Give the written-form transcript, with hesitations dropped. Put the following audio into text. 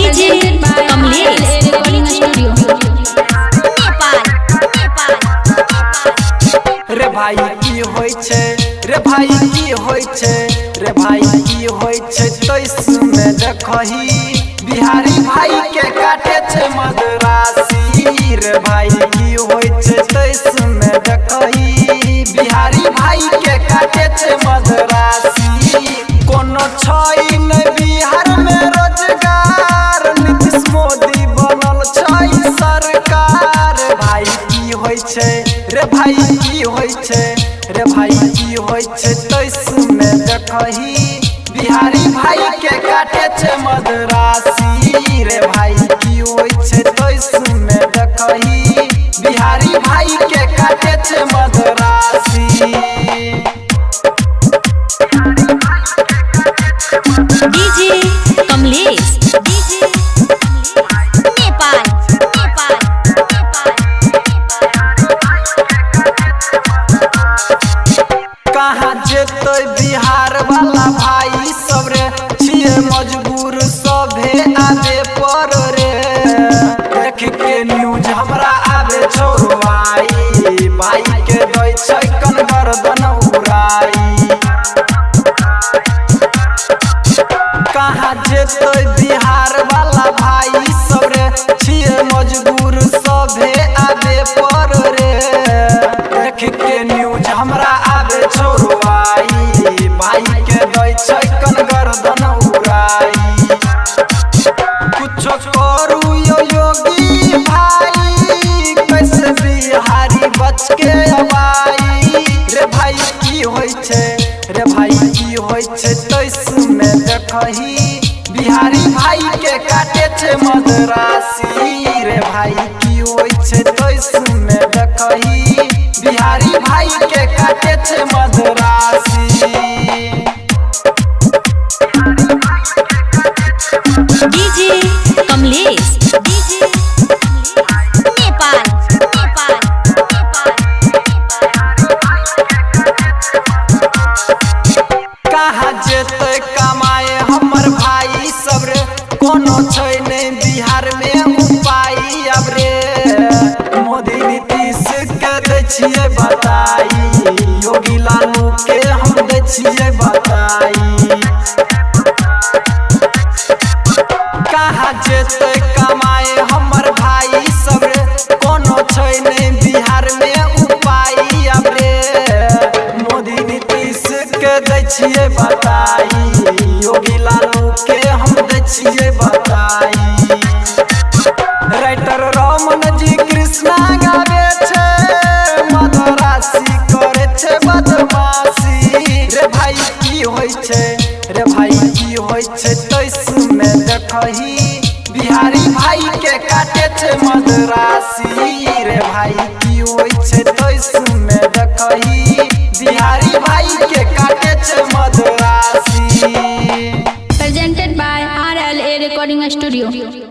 DJ Kamlesh recording studio Nepal. रे भाई की होय छे, रे भाई की होय छे, रे भाई की होय छे, तैस में देखही बिहारी भाई के काटे छे मदरासी। रे भाई की होय छे, तैस में देखही बिहारी भाई के काटे छे मदरासी। कोनो छै नै बिहार में रोजगार, नीतीश मोदी बनल छै सरकार। भाई की होय छे, रे भाई की होय छे, रे भाई की होय छे, तैस में देखही बिहारी भाई के काटे छे मदरासी। रे भाई की होय छे, तैस में देखही बिहारी भाई के काटे छे मदरासी। डीजे कमलेश नेपाल। कहाँ जेते बिहार वाला भाई सब रे, छिए मजबूर सभे आबे पर रे। देख के न्यूज हमरा आबे छोड़वाई, भाई के दै छै कन गर्दन उड़ाई। कहाँ जेते बिहार वाला भाई सब रे, छिए मजबूर सभे आबे पर रे। देख के न्यूज हमरा आबे छोड़वाई, भाई के दै छै कन गर्दन उड़ाई। कुछो करू यो योगी भाई, कैसे बिहारी बच के अबाई। रे भाई की होय छे, रे भाई की होय छे, तैस में देखही बिहारी भाई के काटे छे मदरासी। रे भाई की होय छे, तैस में देखही बिहारी भाई के काटे छे मदरासी। डीजे कमलेश नेपाल। कहाँ जेते कमाए हमर भाई सब रे, कोनो छै नै बिहार में उपाय। अब रे मोदी नीतीश के दै छियै बताई, योगी लालू के हम दै छियै बताई। कहाँ जेते कमाए हमर भाई सब रे, कोनो छै नै बिहार में उपाय। अब रे मोदी नीतीश के दै छियै बताई, योगी लालू के हम दै छियै बताई। राइटर रमन जी कृष्णा गावे छे, मदरासी करे छे बदमाशी। रे भाई की होय छे, रे भाई की होय छे, तैस में देखही बिहारी भाई के काटे छे मदरासी। रे भाई की होय छे, तैस में देखही बिहारी भाई के काटे छे Madrasi. presented by RLA Recording Studio।